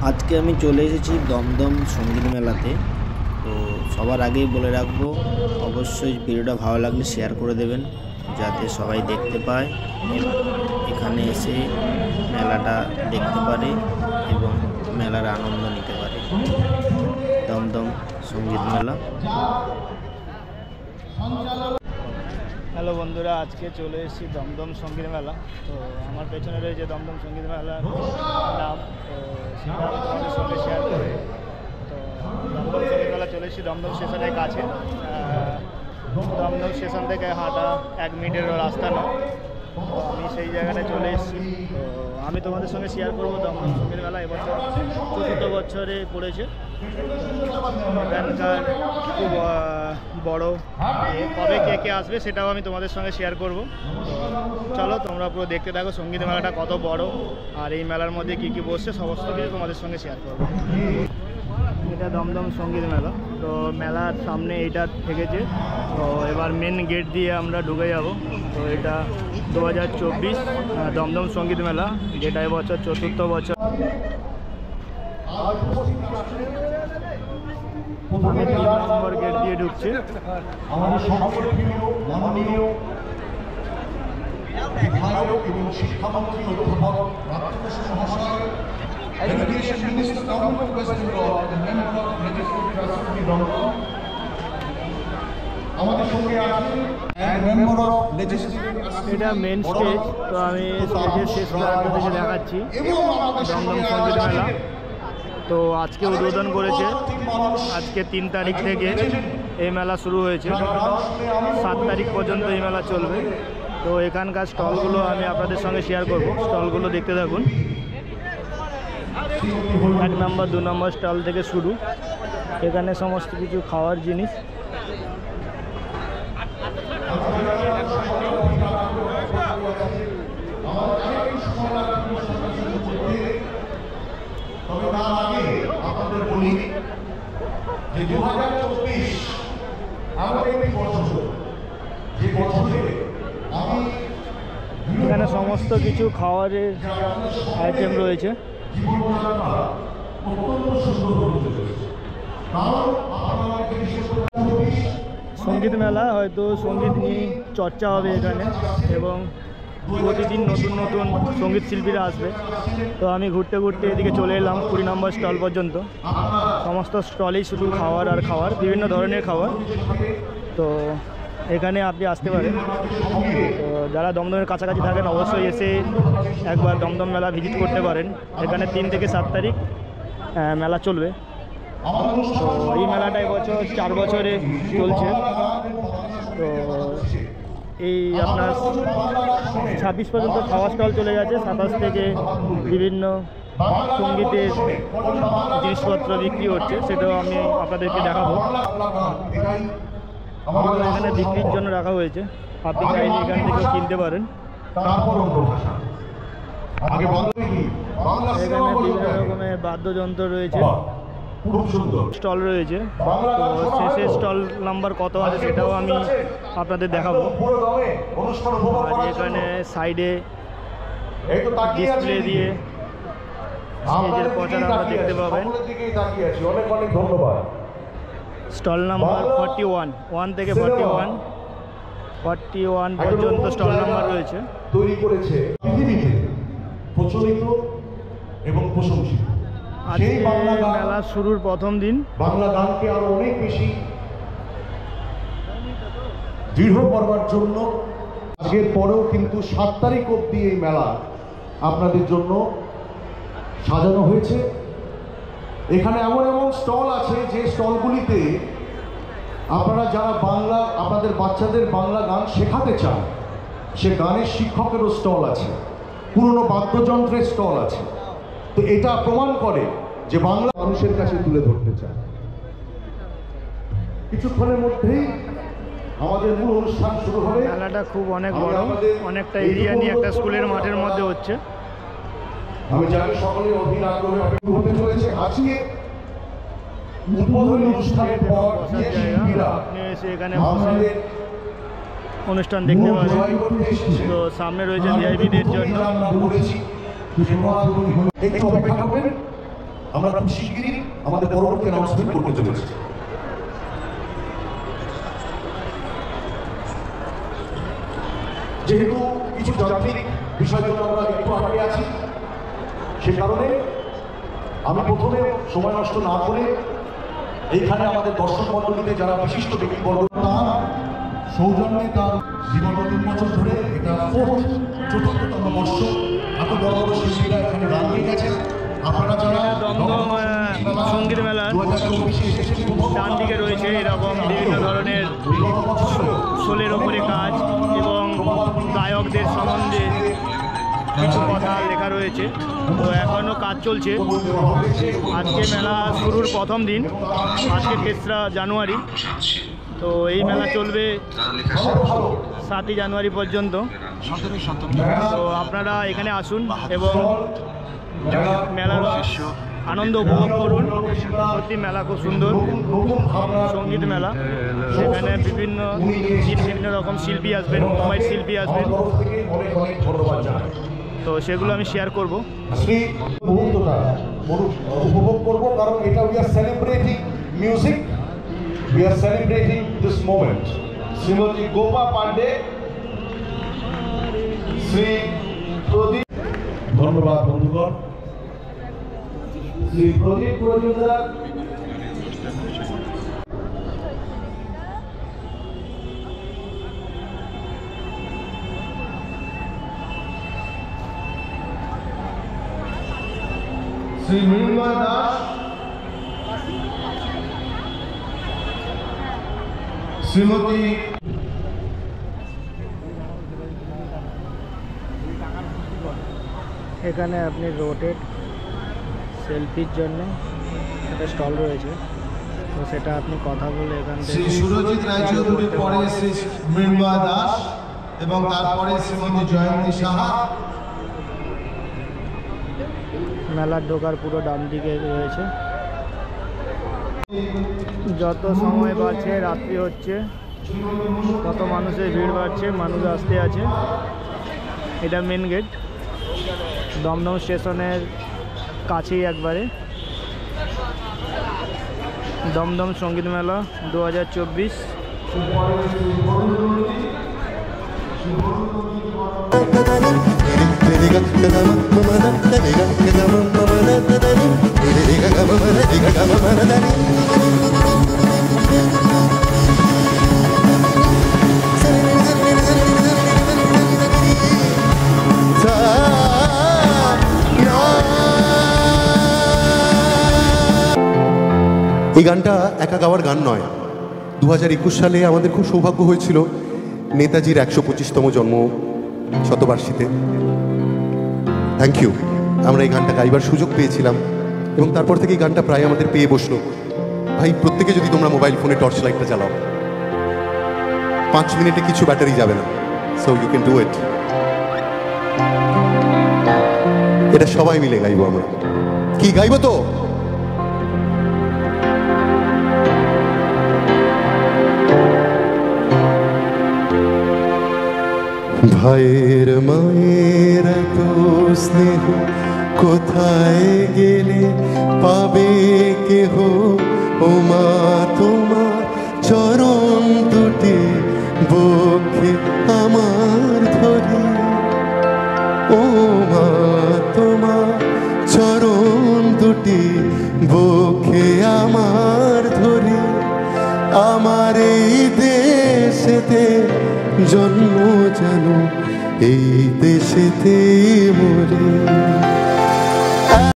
আজকে আমি চলে এসেছি দমদম সঙ্গীত মেলাতে। তো সবার আগেই বলে রাখবো, অবশ্যই ভিডিওটা ভালো লাগলে শেয়ার করে দেবেন যাতে সবাই দেখতে পায়, এখানে এসে মেলাটা দেখতে পারে এবং মেলার আনন্দ নিতে পারে। দমদম সঙ্গীত মেলা। হ্যালো বন্ধুরা, আজকে চলে এসেছি দমদম সঙ্গীত মেলা। তো আমার পেছনে রয়েছে দমদম সঙ্গীত মেলার নাম, তো সেটা আমি তোমাদের সঙ্গে শেয়ার করি। তো দমদম সঙ্গীত মেলা চলে এসেছি দমদম স্টেশনের কাছে। দমদম স্টেশন থেকে হাঁটা 1 মিনিটেরও রাস্তা নয়। তো আমি সেই জায়গাটায় চলে এসেছি। তো আমি তোমাদের সঙ্গে শেয়ার করবো দমদম সঙ্গীত মেলা এবছর 4th বছরে পড়েছে। এখানকার খুব বড়, কবে কে আসবে সেটাও আমি তোমাদের সঙ্গে শেয়ার করব। চলো তোমরা পুরো দেখতে থাকো সঙ্গীত মেলাটা কত বড়, আর এই মেলার মধ্যে কী কী বসছে সমস্ত কিছু তোমাদের সঙ্গে শেয়ার করব। এটা দমদম সঙ্গীত মেলা। তো মেলার সামনে এইটা থেকেছে। তো এবার মেন গেট দিয়ে আমরা ঢুকে যাব। তো এটা 2024 দমদম সঙ্গীত মেলা, যেটা এবছর 4th বছর। আমি 3 নম্বর গেট দিয়ে ঢুকছি। আমাদের মাননীয় বিধায়ক এবং শিক্ষামন্ত্রী অধ্যাপক রাধাকৃষ্ণ মহাশয়, education minister government West Bengal, the member of legislative assembly Dum Dum আমাদের সঙ্গে আছেন, মেম্বার অফ লেজিসলেটিভ। এটা মেন স্টেজ। তো আমি স্টেজের শেষ প্রান্ত থেকে দেখাচ্ছি দমদম সঙ্গীত মেলা। তো আজকে উদ্বোধন করেছে। আজকে 3 তারিখ থেকে এই মেলা শুরু হয়েছে, 7 তারিখ পর্যন্ত এই মেলা চলবে। তো এখানকার স্টলগুলো আমি আপনাদের সঙ্গে শেয়ার করব। স্টলগুলো দেখতে থাকুন। 1 নম্বর 2 নম্বর স্টল থেকে শুরু। এখানে সমস্ত কিছু খাওয়ার জিনিস। তবে তার আগে আপনাদের বলি যে 2024 আমাদের একটি বছর, যে বছরে আমি এখানে সমস্ত কিছু খাওয়ারের আইটেম রয়েছে। সঙ্গীত মেলা, হয়তো সঙ্গীত নিয়ে চর্চা হবে এখানে এবং প্রতিদিন নতুন নতুন সঙ্গীত শিল্পীরা আসবে। তো আমি ঘুরতে ঘুরতে এদিকে চলে এলাম 20 নম্বর স্টল পর্যন্ত। সমস্ত স্টলেই শুধু খাওয়ার আর খাওয়ার, বিভিন্ন ধরনের খাবার। তো এখানে আপনি আসতে পারেন। তো যারা দমদমের কাছাকাছি থাকেন অবশ্যই এসে একবার দমদম মেলা ভিজিট করতে পারেন। এখানে 3 থেকে 7 তারিখ মেলা চলবে। তো এই মেলাটা এবছর 4 বছরে চলছে। তো এই আপনার 26 পর্যন্ত খাওয়া স্টল চলে গেছে। 27 থেকে বিভিন্ন সঙ্গীতের জিনিসপত্র বিক্রি হচ্ছে, সেটাও আমি আপনাদেরকে দেখাবো। এখানে বিক্রির জন্য রাখা হয়েছে, আপনি চাইলে এখান থেকেও কিনতে পারেন। এখানে বিভিন্ন রকমের বাদ্যযন্ত্র রয়েছে, স্টল রয়েছে। তো শেষের স্টল নাম্বার কত আছে সেটাও আমি আপনাদের দেখাবো। আর এখানে সাইডে ডিসপ্লে দিয়ে স্টেজের প্রচার আমরা দেখতে পাবেন। স্টল নাম্বার 41, 1 থেকে 41 পর্যন্ত স্টল নাম্বার রয়েছে। তৈরি করেছে পৃথিবীতে প্রচলিত এবং প্রশংসিত। আজকে মেলা শুরুর প্রথম দিন। বাংলা গানকে আরো অনেক বেশি দৃঢ় করবার জন্য আজকের পরেও কিন্তু 7 তারিখ অবধি এই মেলা আপনাদের জন্য সাজানো হয়েছে। এখানে এমন এমন স্টল আছে যে স্টলগুলিতে আপনারা যারা বাংলা, আপনাদের বাচ্চাদের বাংলা গান শেখাতে চান, সে গানের শিক্ষকেরও স্টল আছে, পুরনো বাদ্যযন্ত্রের স্টল আছে। তো এটা প্রমাণ করে যে বাংলা মানুষের কাছে তুলে ধরতে চায়। কিছুক্ষণের মধ্যেই আমাদের মূল অনুষ্ঠান শুরু হবে। মেলাটা খুব অনেক বড়, অনেকটা এরিয়া নিয়ে একটা স্কুলের মাঠের মধ্যে হচ্ছে। আমি জানি সকলে অধীর আগ্রহে অপেক্ষা করতে চলেছে। আজকে উদ্বোধনী অনুষ্ঠানের পর আপনি এসে এখানে বসে অনুষ্ঠান দেখতে পাবেন। তো সামনে রয়েছে ভিআইপিদের জন্য। একটু অপেক্ষা করবেন। আমরা খুব শিগগিরই আমাদের পরবর্তী অ্যানাউন্সমেন্ট করতে চলেছি। যেহেতু কিছু যান্ত্রিক বিষয়ের জন্য আমরা একটু আগে আছি, সে কারণে আমি প্রথমে সময় নষ্ট না করে এইখানে আমাদের দর্শক মণ্ডলীতে যারা বিশিষ্ট ব্যক্তিবর্গ তার সৌজন্যে তার বিগত 3 বছর ধরে এটা চতুর্থতম বর্ষ এত বড় বড় শিল্পীরা এখানে গান গেয়ে গেছেন। আপনারা যারা দমদম সঙ্গীত মেলার ডান দিকে রয়েছে এরকম বিভিন্ন ধরনের শোলের ওপরে কাজ এবং গায়কদের সম্বন্ধে কিছু কথা লেখা রয়েছে। তো এখনও কাজ চলছে। আজকে মেলা শুরুর প্রথম দিন, আজকে 3রা জানুয়ারি। তো এই মেলা চলবে 7ই জানুয়ারি পর্যন্ত। তো আপনারা এখানে আসুন এবং মেলার আনন্দ উপভোগ করুন। সত্যি মেলা খুব সুন্দর, সঙ্গীত মেলা। সেখানে বিভিন্ন রকম শিল্পী আসবেন, কুমার শিল্পী আসবেন। তো সেগুলো আমি শেয়ার করব। সেই মুহূর্তটা উপভোগ করবো, কারণ এটা we are celebrating music, we are celebrating this moment. Shrimati Gopa Pandey, Shri Pradip, ধন্যবাদ বন্ধুগণ। শ্রী প্রদীপ মজুমদার, শ্রী মৃন্ময় দাস, শ্রীমতী এখানে আপনি রোটেট সেলফির জন্য একটা স্টল রয়েছে। তো সেটা আপনি কথা বলে এখান থেকে। শ্রী সুরজিৎ রায়চৌধুরীর পরে শ্রী মৃন্ময় দাস এবং তারপরে শ্রীমতী জয়ন্তী সাহা। মেলার ঢোকার পুরো ডান দিকে রয়েছে। যত সময় বাড়ছে, রাত্রি হচ্ছে, তত মানুষের ভিড় বাড়ছে, মানুষ আসতে আছে। এটা মেন গেট, দমদম স্টেশনের কাছেই একবারে। দমদম সঙ্গীত মেলা 2024। এই গানটা একা গাওয়ার গান নয়। 2021 সালে আমাদের খুব সৌভাগ্য হয়েছিল নেতাজির 125তম জন্ম শতবার্ষিকীতে। থ্যাংক ইউ, আমরা এই গানটা গাইবার সুযোগ পেয়েছিলাম এবং তারপর থেকে এই গানটা প্রায় আমাদের পেয়ে বসলো। ভাই, প্রত্যেকে যদি তোমরা মোবাইল ফোনে টর্চ লাইটটা চালাও, 5 মিনিটে কিছু ব্যাটারি যাবে না। So you can do it. এটা সবাই মিলে গাইবো আমরা। কি গাইবো তো? ভাইয়ের মায়ের এত স্নেহ কোথায় গেলে পাবে কেহ? ও মা, তোমার চরণ দুটি বক্ষে আমার ধরি। ও মা, তোমার চরণ দুটি বক্ষে আমার ধরি। আমার এই দেশেতে জন্ম যেন এই দেশেতে মরে।